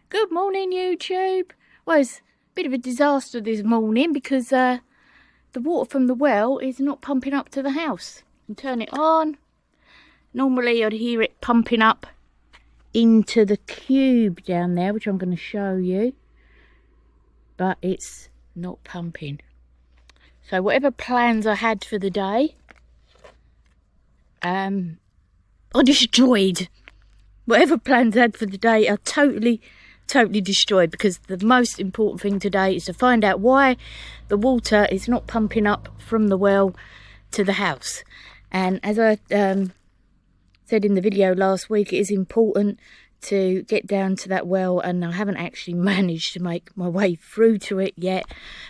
Good morning, YouTube. Well, it's a bit of a disaster this morning because the water from the well is not pumping up to the house. You turn it on. Normally I'd hear it pumping up into the cube down there, which I'm going to show you. But it's not pumping. So whatever plans I had for the day are destroyed. Whatever plans I had for the day are totally destroyed, because the most important thing today is to find out why the water is not pumping up from the well to the house. And as I said in the video last week, it is important to get down to that well, and I haven't actually managed to make my way through to it yet,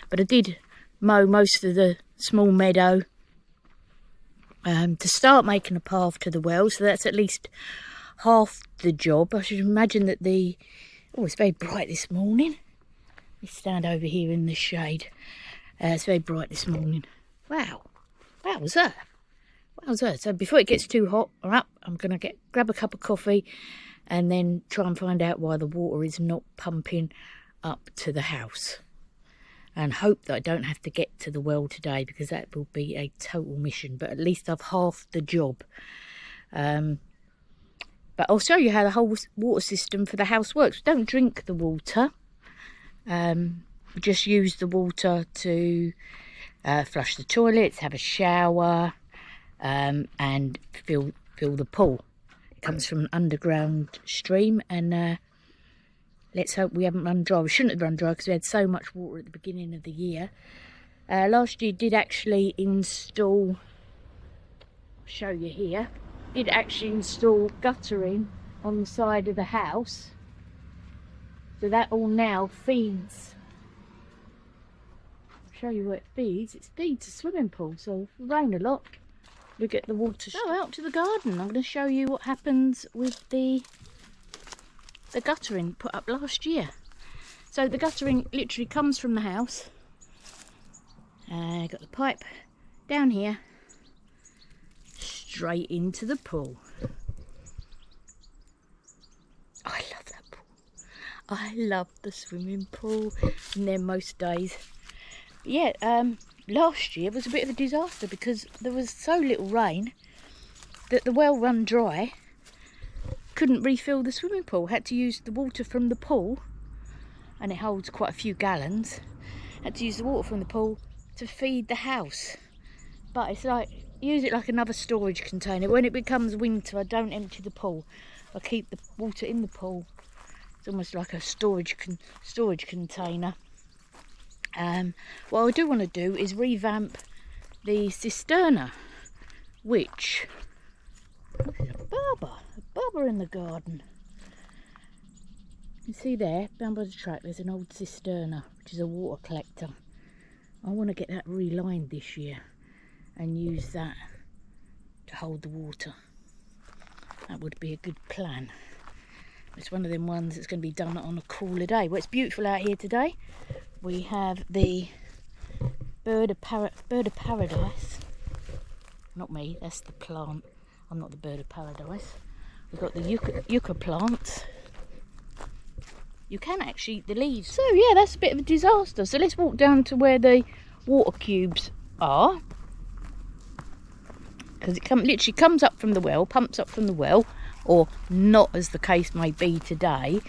but I did mow most of the small meadow to start making a path to the well, so that's at least half the job. I should imagine that oh, it's very bright this morning. Let me stand over here in the shade. It's very bright this morning. Wow. Wowza. So before it gets too hot or up, I'm going to grab a cup of coffee and then try and find out why the water is not pumping up to the house. And hope that I don't have to get to the well today, because that will be a total mission. But at least I've halved the job. But I'll show you how the whole water system for the house works. We don't drink the water. We just use the water to flush the toilets, have a shower, and fill the pool. It comes from an underground stream, and let's hope we haven't run dry. We shouldn't have run dry because we had so much water at the beginning of the year. Last year did actually install, I'll show you here, did actually install guttering on the side of the house, so that all now feeds. I'll show you where it feeds. It feeds a swimming pool, so if it rains a lot we get the water. So out to the garden, I'm going to show you what happens with the guttering put up last year. So the guttering literally comes from the house. Got the pipe down here, straight into the pool. I love that pool. I love the swimming pool in there most days. But yeah, last year was a bit of a disaster because there was so little rain that the well run dry. Couldn't refill the swimming pool. Had to use the water from the pool, and it holds quite a few gallons. Had to use the water from the pool to feed the house. But it's like, use it like another storage container. When it becomes winter, I don't empty the pool. I keep the water in the pool. It's almost like a storage container. What I do want to do is revamp the cisterna, which is a barber in the garden. You see there, down by the track, there's an old cisterna, which is a water collector. I want to get that relined this year and use that to hold the water. That would be a good plan. It's one of them ones that's going to be done on a cooler day. Well, it's beautiful out here today. We have the bird of paradise. Not me, that's the plant. I'm not the bird of paradise. We've got the yucca plants. You can actually eat the leaves. So yeah, that's a bit of a disaster. So let's walk down to where the water cubes are, because it literally comes up from the well, pumps up from the well, or not, as the case may be today,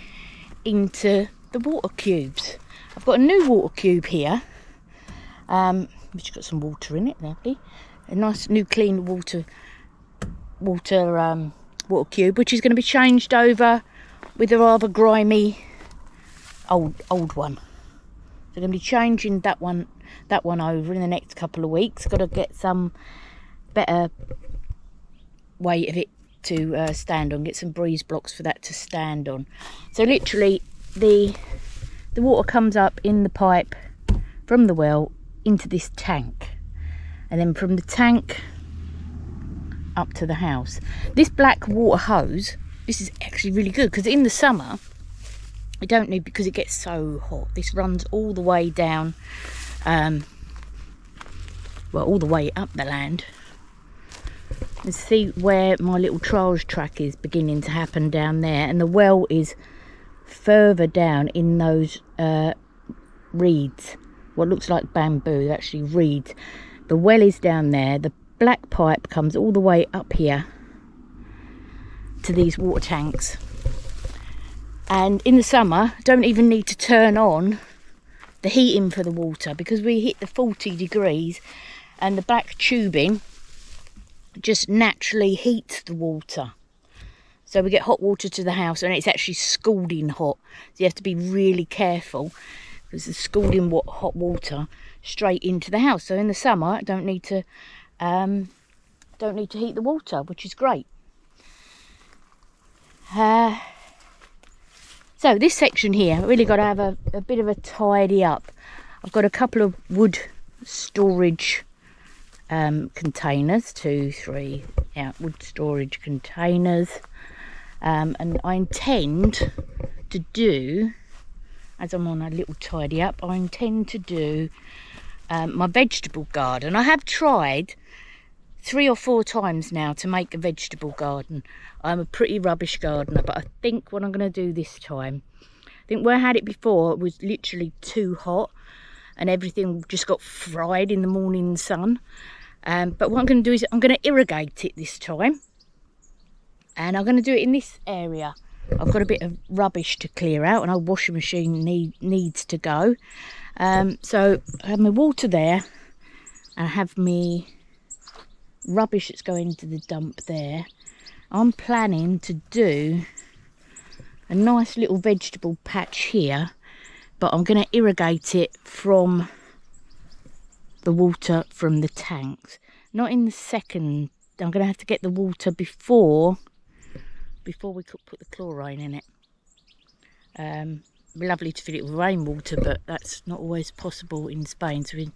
into the water cubes. I've got a new water cube here, which has got some water in it, lovely. A nice new clean water cube, which is going to be changed over with a rather grimy old one. So I'm going to be changing that one over in the next couple of weeks. Got to get some better weight of it to stand on, get some breeze blocks for that to stand on. So literally the water comes up in the pipe from the well into this tank, and then from the tank up to the house. This black water hose, this is actually really good, because in the summer I don't need, because it gets so hot. This runs all the way down, well, all the way up the land. And see where my little trials track is beginning to happen down there, and the well is further down in those reeds, what looks like bamboo, actually reeds. The well is down there. The black pipe comes all the way up here to these water tanks, and in the summer don't even need to turn on the heating for the water, because we hit the 40 degrees and the black tubing just naturally heats the water. So we get hot water to the house, and it's actually scalding hot. So you have to be really careful, because it's scalding hot water straight into the house. So in the summer, I don't need to heat the water, which is great. So this section here, I really got to have a bit of a tidy up. I've got a couple of wood storage containers, 2, 3, yeah, wood storage containers. And I intend to do, as I'm on a little tidy up, I intend to do my vegetable garden. I have tried 3 or 4 times now to make a vegetable garden. I'm a pretty rubbish gardener, but I think what I'm going to do this time, I think where I had it before, it was literally too hot and everything just got fried in the morning sun. But what I'm going to do is I'm going to irrigate it this time, and I'm going to do it in this area. I've got a bit of rubbish to clear out, and our washing machine needs to go. So I have my water there, and I have my rubbish that's going to the dump there. I'm planning to do a nice little vegetable patch here, but I'm going to irrigate it from the water from the tanks, not in the second. I'm going to have to get the water before we could put the chlorine in it. It'd be lovely to fill it with rainwater, but that's not always possible in Spain, so we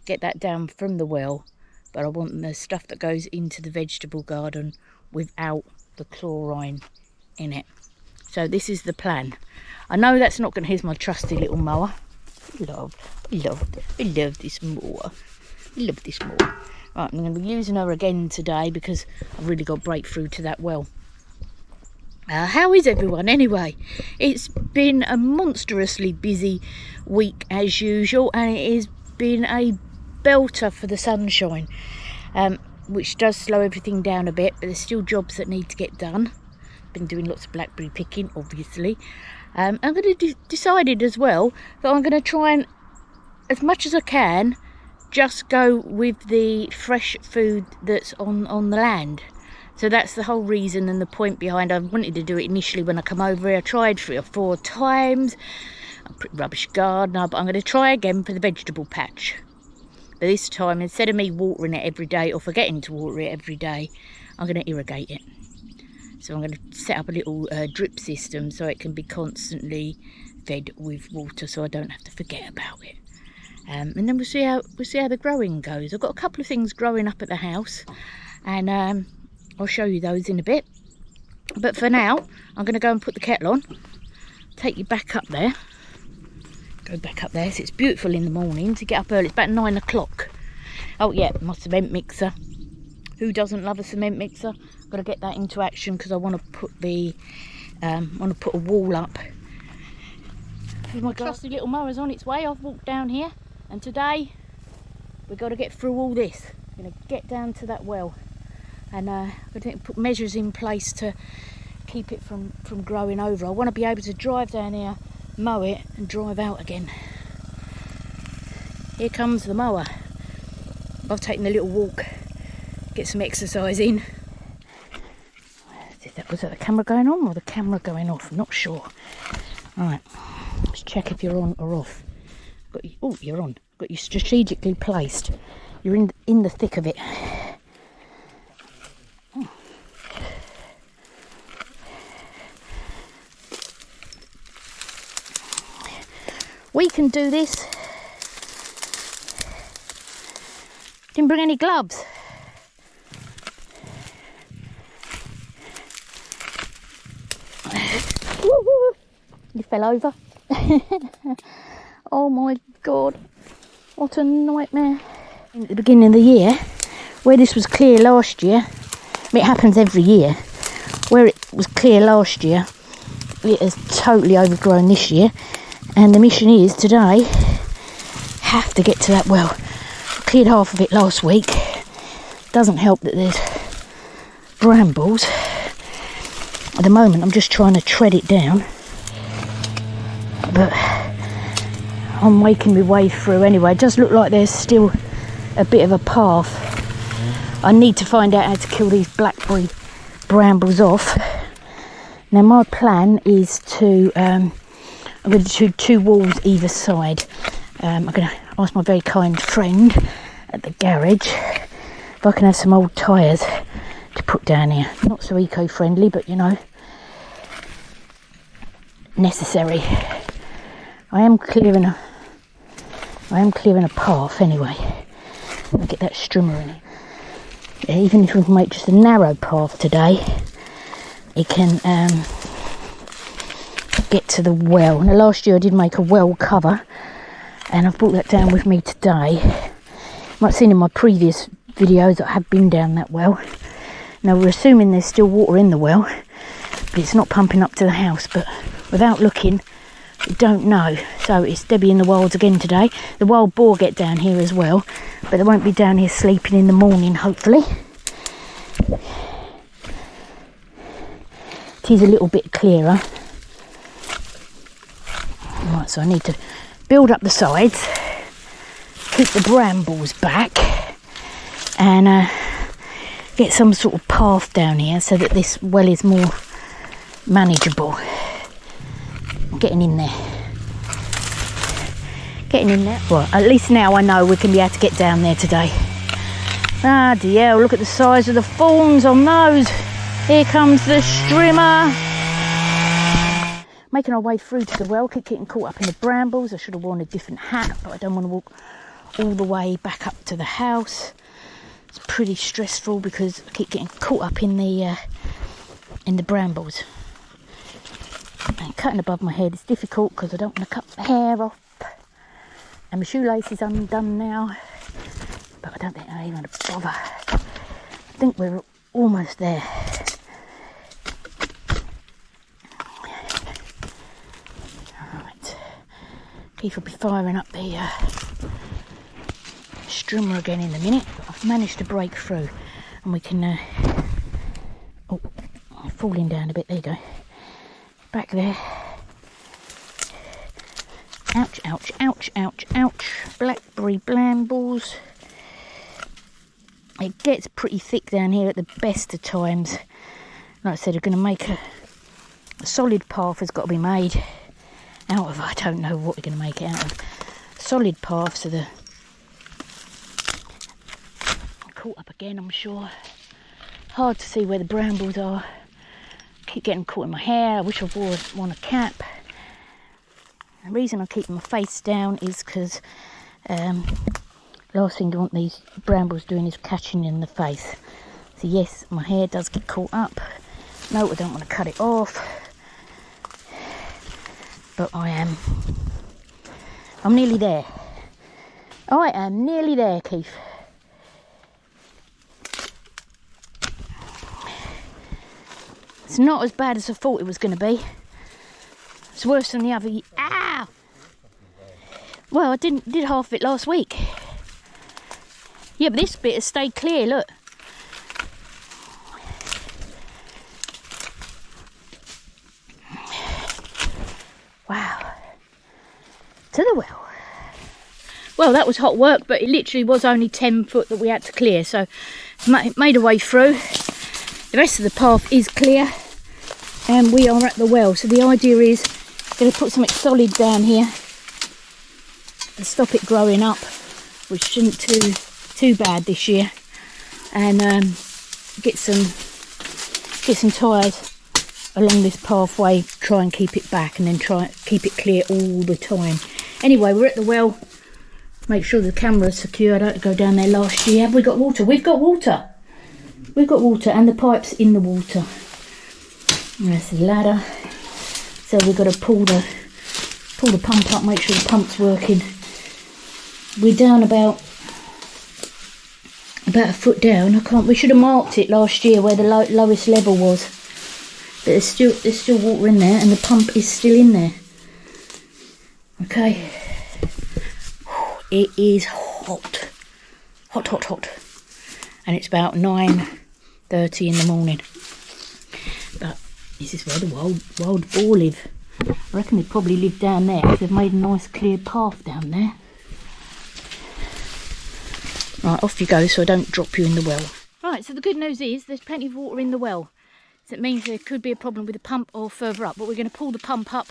get that down from the well. But I want the stuff that goes into the vegetable garden without the chlorine in it. So this is the plan. I know that's not going to, here's my trusty little mower. I love this mower. I love this mower. Right, I'm going to be using her again today because I've really got breakthrough to that well. How is everyone anyway? It's been a monstrously busy week as usual, and it has been a belter for the sunshine, which does slow everything down a bit, but there's still jobs that need to get done. Been doing lots of blackberry picking, obviously. I'm going to decided as well that I'm going to try and, as much as I can, just go with the fresh food that's on the land. So that's the whole reason and the point behind. I wanted to do it initially when I come over here. I tried 3 or 4 times. I'm a pretty rubbish gardener, but I'm going to try again for the vegetable patch. But this time, instead of me watering it every day or forgetting to water it every day, I'm going to irrigate it. So I'm going to set up a little drip system so it can be constantly fed with water, so I don't have to forget about it. And then we'll see how the growing goes. I've got a couple of things growing up at the house, and I'll show you those in a bit. But for now, I'm going to go and put the kettle on. Take you back up there. Go back up there. So it's beautiful in the morning to get up early. It's about 9 o'clock. Oh yeah, my cement mixer. Who doesn't love a cement mixer? I've got to get that into action because I want to put a wall up. My trusty little mower's on its way. I've walked down here, and today we've got to get through all this. I'm going to get down to that well, and I'm going to put measures in place to keep it from growing over. I want to be able to drive down here, mow it, and drive out again. Here comes the mower. I've taken a little walk, get some exercise in. Was that the camera going on or the camera going off? I'm not sure. Right, let's check if you're on or off. Oh, you're on. Got you strategically placed. You're in the thick of it. Oh. We can do this. Didn't bring any gloves. You fell over. Oh my god, what a nightmare. At the beginning of the year, where this was clear last year, I mean, it happens every year, where it was clear last year, it has totally overgrown this year, and the mission is today have to get to that well. I cleared half of it last week. Doesn't help that there's brambles. At the moment I'm just trying to tread it down, but I'm making my way through anyway. It does look like there's still a bit of a path. I need to find out how to kill these blackberry brambles off. Now my plan is to I'm going to do 2 walls either side. I'm going to ask my very kind friend at the garage if I can have some old tyres to put down here. Not so eco-friendly, but you know, necessary. I am clearing a path anyway. I'll get that strimmer in it. Even if we can make just a narrow path today, it can get to the well. Now last year I did make a well cover, and I've brought that down with me today. You might have seen in my previous videos that I have been down that well. Now we're assuming there's still water in the well, but it's not pumping up to the house, but without looking we don't know. So it's Debbie in the wilds again today. The wild boar get down here as well, but they won't be down here sleeping in the morning, hopefully. It is a little bit clearer. Right, so I need to build up the sides, keep the brambles back, and get some sort of path down here so that this well is more manageable. I'm getting in there. Well, at least now I know we can be able to get down there today. Ah dear, look at the size of the thorns on those. Here comes the strimmer. Making our way through to the well, keep getting caught up in the brambles. I should have worn a different hat, but I don't want to walk all the way back up to the house. It's pretty stressful because I keep getting caught up in the brambles. And cutting above my head is difficult because I don't want to cut the hair off. And my shoelace is undone now, but I don't think I even want to bother. I think we're almost there. Right, Keith will be firing up the strimmer again in a minute, but I've managed to break through, and we can oh, I'm falling down a bit. There you go. Back there. Ouch, ouch, ouch, ouch, ouch. Blackberry brambles. It gets pretty thick down here at the best of times. Like I said, I'm going to make a solid path has got to be made out of. I don't know what we're going to make it out of. Solid path, so the caught up again, I'm sure. Hard to see where the brambles are. Keep getting caught in my hair. I wish I wore a cap. The reason I keep my face down is because last thing I want these brambles doing is catching in the face. So yes, my hair does get caught up. No, I don't want to cut it off, but I'm nearly there. I am nearly there, Keith. It's not as bad as I thought it was going to be. It's worse than the other. Ow! Well, I did half of it last week. Yeah, but this bit has stayed clear. Look. Wow. To the well. Well, that was hot work, but it literally was only 10 foot that we had to clear, so made a way through. The rest of the path is clear, and we are at the well. So the idea is going to put something solid down here and stop it growing up, which shouldn't too bad this year, and get some tyres along this pathway, try and keep it back, and then try and keep it clear all the time. Anyway, we're at the well. Make sure the camera's secure. I don't go down there last year. Have we got water? We've got water. We've got water, and the pipe's in the water. There's the ladder. So we've got to pull the pump up, make sure the pump's working. We're down about a foot down. We should have marked it last year where the lowest level was. But there's still water in there, and the pump is still in there. Okay. It is hot. Hot. And it's about 9:30 in the morning. But this is where the wild boar live. I reckon they probably live down there because they've made a nice clear path down there. Right, off you go so I don't drop you in the well. Right, so the good news is there's plenty of water in the well. So it means there could be a problem with the pump or further up, but we're going to pull the pump up.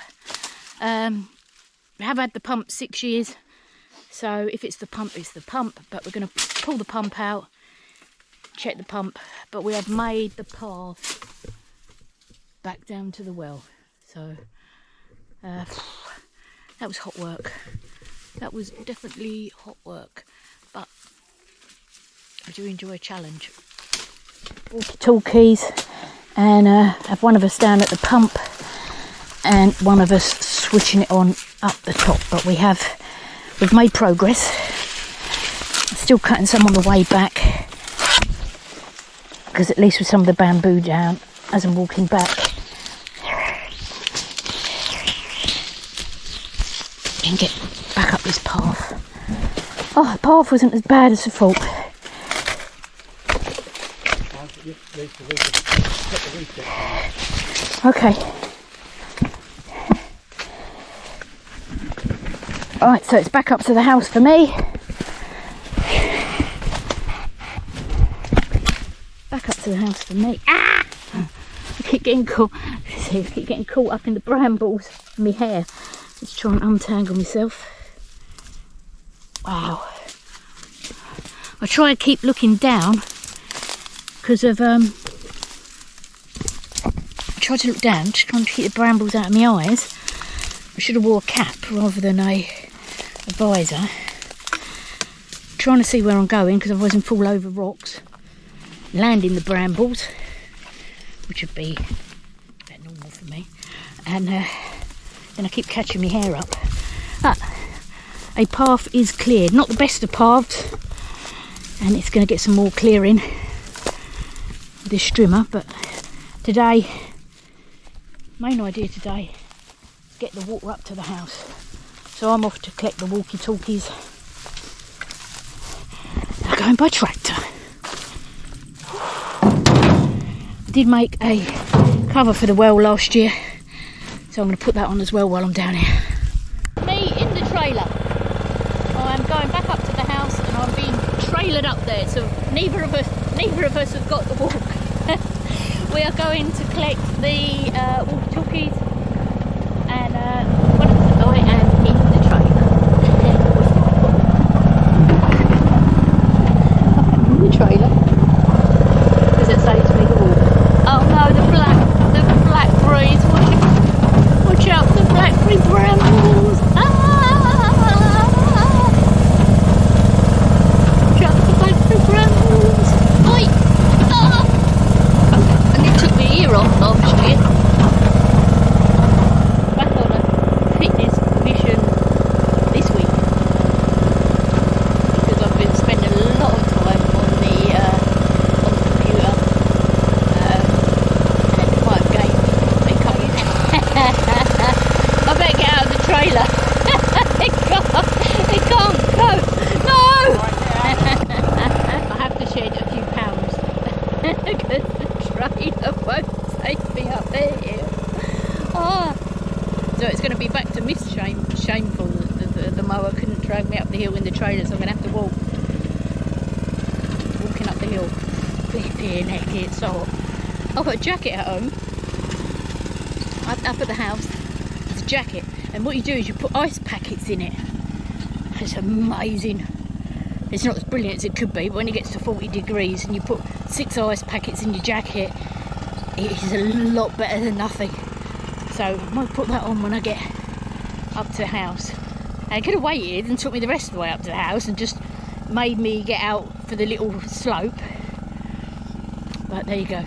We have had the pump 6 years, so if it's the pump, it's the pump. But we're going to pull the pump out, check the pump, but we have made the path back down to the well. So that was hot work. That was definitely hot work, but I do enjoy a challenge. Walkie-talkies, and have one of us down at the pump and one of us switching it on up the top. But we've made progress. Still cutting some on the way back, because at least with some of the bamboo down as I'm walking back, and get back up this path. Oh, the path wasn't as bad as I thought. Okay. Alright, so it's back up to the house for me. Back up to the house for me. Ah! I keep getting caught. See, I keep getting caught up in the brambles in my hair. Let's try and untangle myself. Wow. I try and keep looking down because of I try to look down, just trying to keep the brambles out of my eyes. I should have wore a cap rather than a visor. Trying to see where I'm going, because otherwise I fall over rocks, land in the brambles, which would be about normal for me, and then I keep catching my hair up. But a path is cleared, not the best of paths, and it's going to get some more clearing with this strimmer. But today, main idea today, get the water up to the house. So I'm off to collect the walkie-talkies. They're going by tractor. I did make a cover for the well last year, so I'm going to put that on as well while I'm down here. Me in the trailer. I'm going back up to the house and I'm being trailered up there, so neither of us have got the walk. We are going to collect the walkie-talkies, and I am in the trailer. I'm in the trailer because it saves me the walk. Oh no, the blackberries! Watch out for the blackberry brambles! Watch out for the blackberry brambles! Oi! And it took my ear off last year. Back on a fitness mission this week, because I've been spending a lot of time on the computer, and quite games. They cut you. I better get out of the trailer. It can't go. No! I have to shed a few pounds because the trailer won't take me up there. Oh. So it's going to be back to Miss Shameful. The mower couldn't drag me up the hill in the trailer, so I'm going to have to walk. Walking up the hill. Flipping heck, it's so hot. I've got a jacket at home. Up at the house. There's a jacket. And what you do is you put ice packets in it. It's amazing. It's not as brilliant as it could be, but when it gets to 40 degrees and you put 6 ice packets in your jacket, it is a lot better than nothing. So I might put that on when I get up to the house. And I could have waited and took me the rest of the way up to the house and just made me get out for the little slope. But there you go.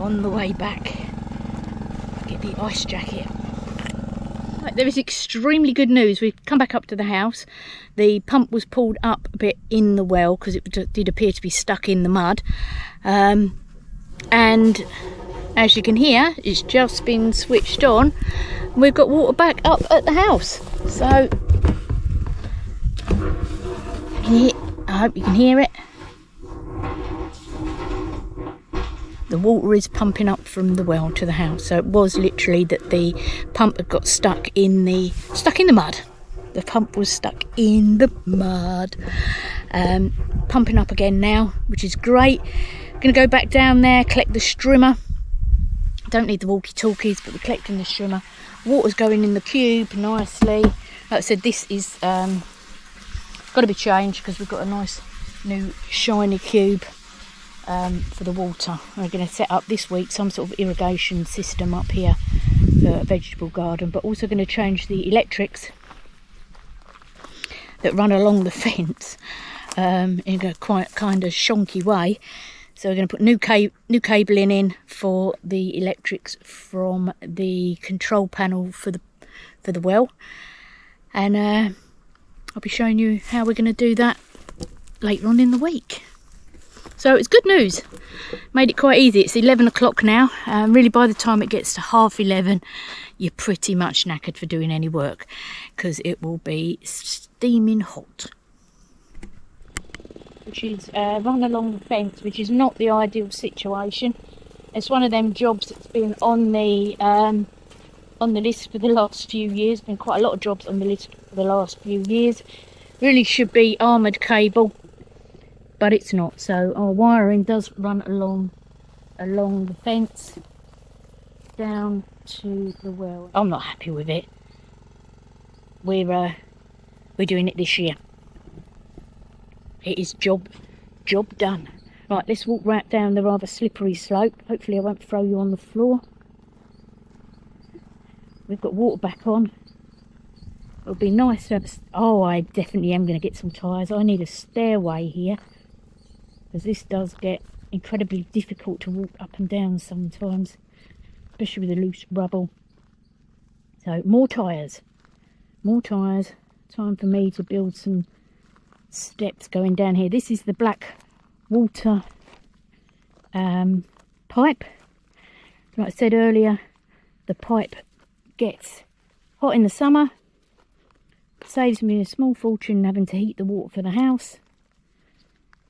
On the way back, get the ice jacket. Right, there is extremely good news. We've come back up to the house. The pump was pulled up a bit in the well because it did appear to be stuck in the mud. And as you can hear, it's just been switched on. We've got water back up at the house. So I hope you can hear it. The water is pumping up from the well to the house. So it was literally that the pump had got stuck in the mud. The pump was stuck in the mud. Pumping up again now, which is great. Going to go back down there, collect the strimmer. Don't need the walkie-talkies, but we're collecting the strimmer. Water's going in the cube nicely. Like I said, this is got to be changed because we've got a nice new shiny cube for the water. We're going to set up this week some sort of irrigation system up here for a vegetable garden, but also going to change the electrics that run along the fence in a quite kind of shonky way. So we're going to put new cabling in for the electrics from the control panel for the well, and I'll be showing you how we're going to do that later on in the week. So it's good news. Made it quite easy. It's 11 o'clock now. Really, by the time it gets to 11:30, you're pretty much knackered for doing any work because it will be steaming hot. Which is run along the fence, which is not the ideal situation. It's one of them jobs that's been on the list for the last few years. Been quite a lot of jobs on the list for the last few years. Really should be armoured cable, but it's not. So our wiring does run along the fence down to the well. I'm not happy with it. We're doing it this year. It is job done. Right, let's walk right down the rather slippery slope. Hopefully I won't throw you on the floor. We've got water back on. It'll be nice to have I definitely am going to get some tyres. I need a stairway here, because this does get incredibly difficult to walk up and down sometimes, especially with the loose rubble. So more tyres. Time for me to build some steps going down here. This is the black water pipe. Like I said earlier, the pipe gets hot in the summer, saves me a small fortune having to heat the water for the house.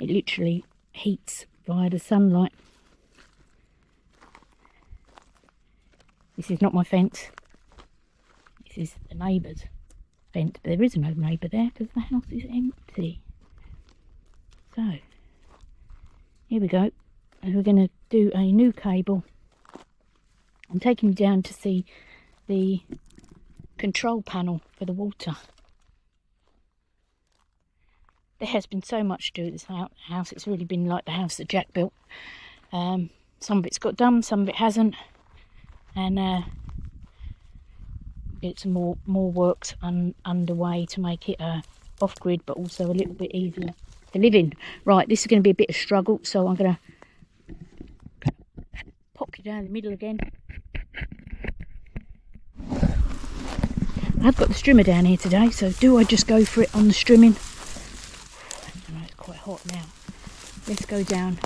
It literally heats via the sunlight. This is not my fence. This is the neighbour's fence, but there is no neighbour there because the house is empty. So here we go, and we're going to do a new cable. I'm taking you down to see the control panel for the water. There has been so much to do with this house. It's really been like the house that Jack built. Some of it's got done, some of it hasn't, and it's more works underway to make it off-grid, but also a little bit easier to live in. Right, this is going to be a bit of struggle, so I'm going to pop you down the middle again. I've got the strimmer down here today, so do I just go for it on the strimming? I know it's quite hot now. Let's go down.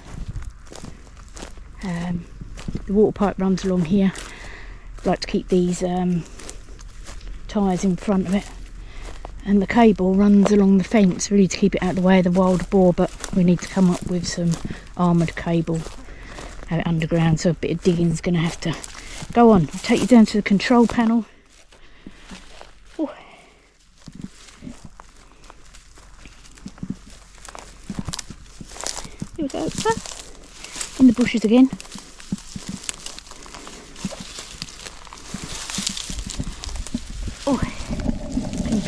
The water pipe runs along here. I like to keep these tyres in front of it, and the cable runs along the fence really to keep it out of the way of the wild boar, but we need to come up with some armoured cable out underground, so a bit of digging is going to have to go on. I'll take you down to the control panel. Ooh. Here we go, in the bushes again.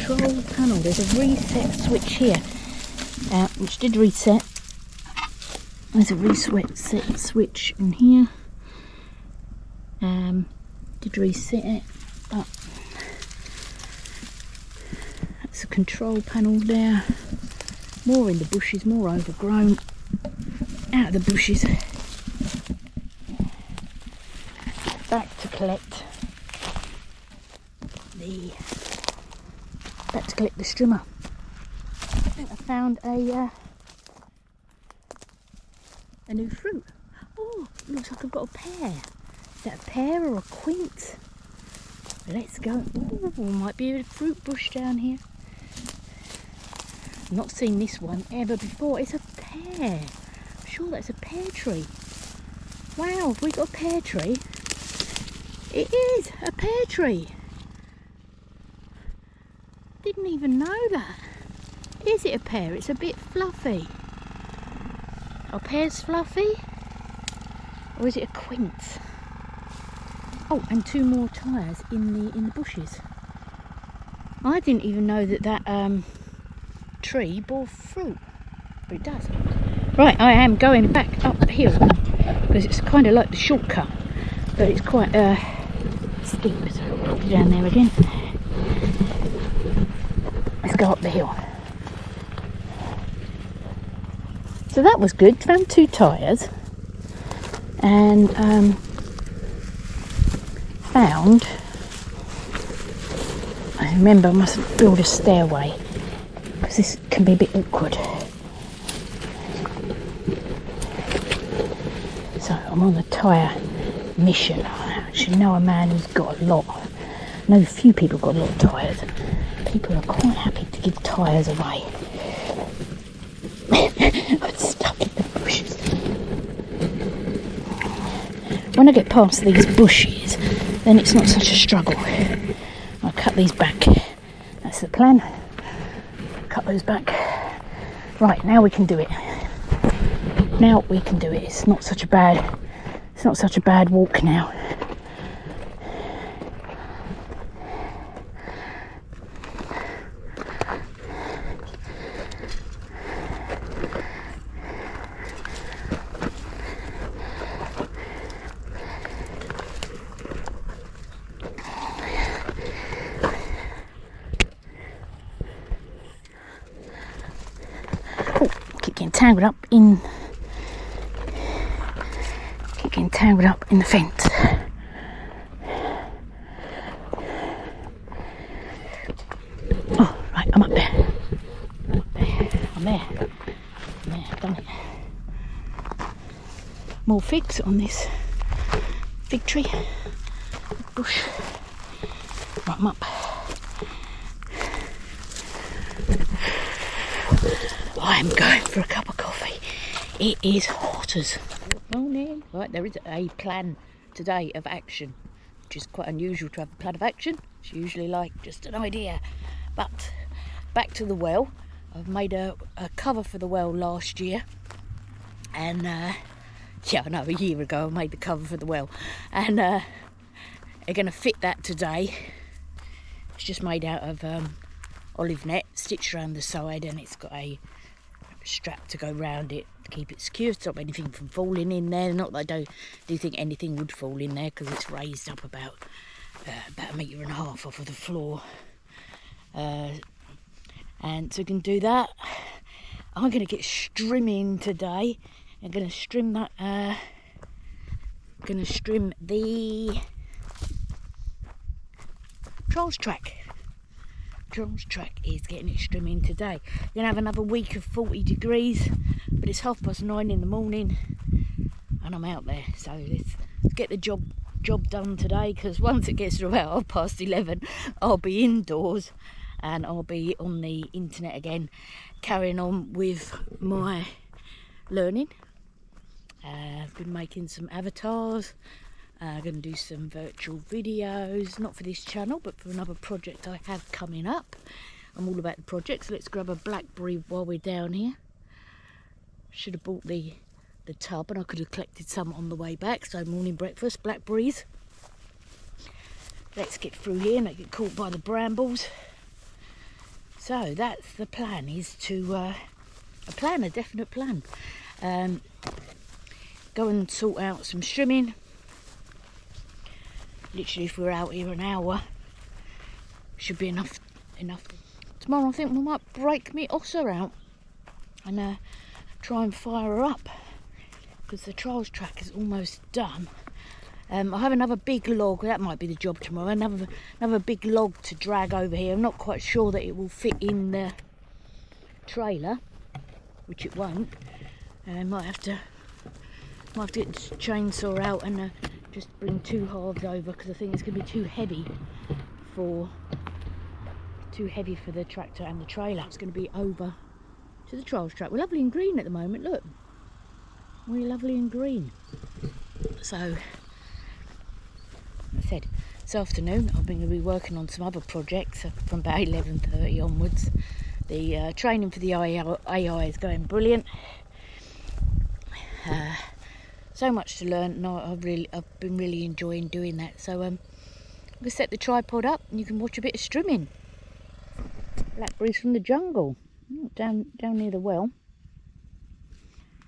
Control panel. There's a reset switch here, which did reset. There's a reset switch in here. Did reset it, but that's a control panel there. More in the bushes, more overgrown. Out of the bushes. Back to collect the strimmer. I think I found a new fruit. Oh, looks like I've got a pear. that a pear or a quince? Let's go. Ooh, might be a fruit bush down here. I've not seen this one ever before. It's a pear. I'm sure that's a pear tree. Wow, have we got a pear tree? It is a pear tree. Didn't even know that. Is it a pear? It's a bit fluffy. Are pears fluffy? Or is it a quince? Oh, and 2 more tyres in the bushes. I didn't even know that tree bore fruit, but it does. Right, I am going back up the hill because it's kind of like the shortcut, but it's quite steep. So I'll put it down there again. Let's go up the hill. So that was good. Found 2 tyres and found. I remember I must build a stairway because this can be a bit awkward. So I'm on the tyre mission. I actually know a man who's got a lot. I know a few people got a lot of tyres. People are quite happy to give tyres away. I'm stuck in the bushes. When I get past these bushes, then it's not such a struggle. I'll cut these back. That's the plan. Cut those back. Right, now we can do it. Now we can do it. It's not such a bad walk now. Getting tangled up in the fence. Oh, right, I'm up there. I'm there. I've done it. More figs on this fig tree. Bush. Right, I'm up. I'm going for a cup of coffee. It is hot as morning. Right, there is a plan today of action, which is quite unusual to have a plan of action. It's usually like just an idea. But back to the well. I've made a cover for the well last year, and yeah, I know, a year ago I made the cover for the well, and they're going to fit that today. It's just made out of olive net stitched around the side, and it's got a strap to go round it to keep it secure, stop anything from falling in there. Not that I do think anything would fall in there because it's raised up about 1.5 meters off of the floor, and so we can do that. I'm going to get strimming today. I'm going to strim that. Going to strim the trolls track. Trolls track is getting it strimming today. We're going to have another week of 40 degrees, but it's 9:30 in the morning and I'm out there. So let's get the job done today, because once it gets to about 11:30, I'll be indoors and I'll be on the internet again, carrying on with my learning. I've been making some avatars. I'm going to do some virtual videos, not for this channel, but for another project I have coming up. I'm all about the projects. Let's grab a blackberry while we're down here. Should have bought the tub, and I could have collected some on the way back. So morning breakfast, blackberries. Let's get through here, not get caught by the brambles. So that's the plan, is to, a definite plan. Go and sort out some strimming. Literally, if we're out here an hour, should be enough. Tomorrow I think we might break me ossa out and try and fire her up, because the trials track is almost done. I have another big log. That might be the job tomorrow. Another big log to drag over here. I'm not quite sure that it will fit in the trailer, which it won't. Might have to get the chainsaw out and just bring 2 halves over because I think it's going to be too heavy for the tractor and the trailer. It's going to be over to the trials track. We're lovely and green at the moment, look. We're lovely and green. So, like I said, this afternoon I'm going to be working on some other projects from about 11:30 onwards. The training for the AI is going brilliant. So much to learn, and I've been really enjoying doing that. So I'm going to set the tripod up and you can watch a bit of streaming. Blackberries from the jungle, down near the well.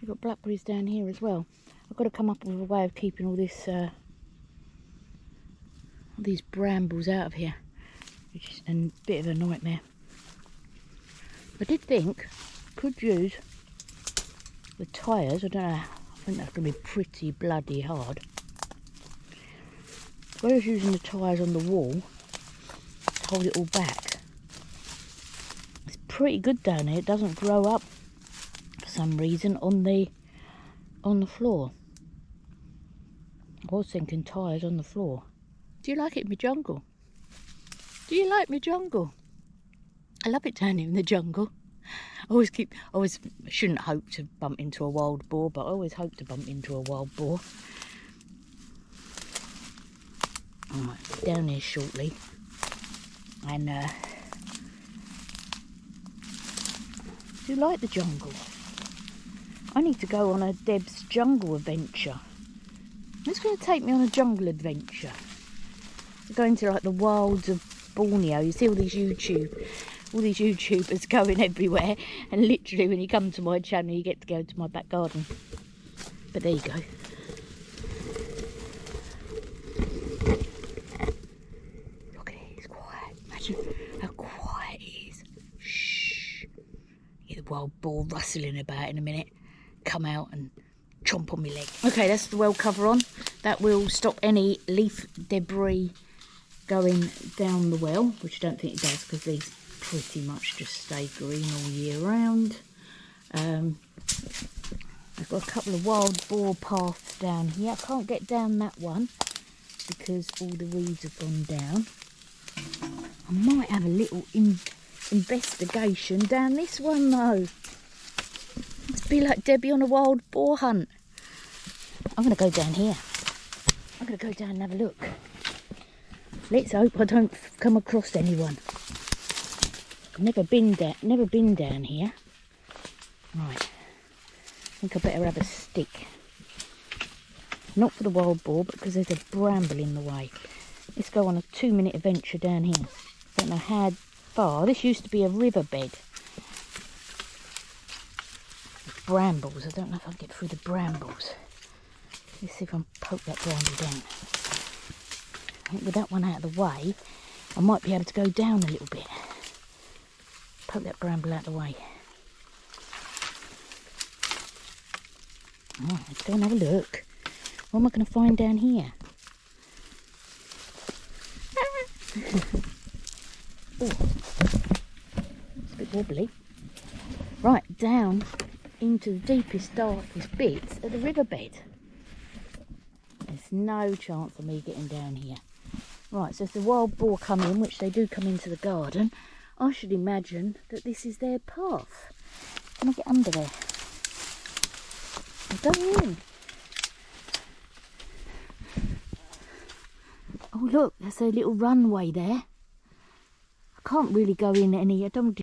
We've got blackberries down here as well. I've got to come up with a way of keeping all this these brambles out of here, which is a bit of a nightmare. I did think I could use the tyres. I don't know, I think that's going to be pretty bloody hard. Whereas using the tyres on the wall to hold it all back, it's pretty good down here. It doesn't grow up for some reason on the floor. I was thinking tyres on the floor. Do you like it in the jungle? Do you like me jungle? I love it down here in the jungle. I shouldn't hope to bump into a wild boar, but I always hope to bump into a wild boar. I might be down here shortly. And do you like the jungle? I need to go on a Deb's jungle adventure. It's going to take me on a jungle adventure. To go into like the wilds of Borneo. You see all these YouTubers going everywhere, and literally when you come to my channel you get to go to my back garden. But there you go. Look at it, it's quiet. Imagine how quiet it is. Shh. Get the wild boar rustling about in a minute. Come out and chomp on my leg. Okay, that's the well cover on. That will stop any leaf debris going down the well, which I don't think it does because these pretty much just stay green all year round. I've got a couple of wild boar paths down here. I can't get down that one because all the weeds have gone down. I might have a little investigation down this one though. Let's be like Debbie on a wild boar hunt. I'm going to go down here. I'm going to go down and have a look. Let's hope I don't come across anyone. I've never been down here. Right. I think I better have a stick. Not for the wild boar, but because there's a bramble in the way. Let's go on a 2-minute adventure down here. Don't know how far. This used to be a riverbed. Brambles. I don't know if I can get through the brambles. Let's see if I can poke that bramble down. I think with that one out of the way, I might be able to go down a little bit. Poke that bramble out of the way. Right, let's go and have a look. What am I going to find down here? Oh, it's a bit wobbly. Right, down into the deepest, darkest bits of the riverbed. There's no chance of me getting down here. Right, so if the wild boar come in, which they do come into the garden, I should imagine that this is their path. Can I get under there? I'm going in. Oh look, there's a little runway there. I can't really go in any, I don't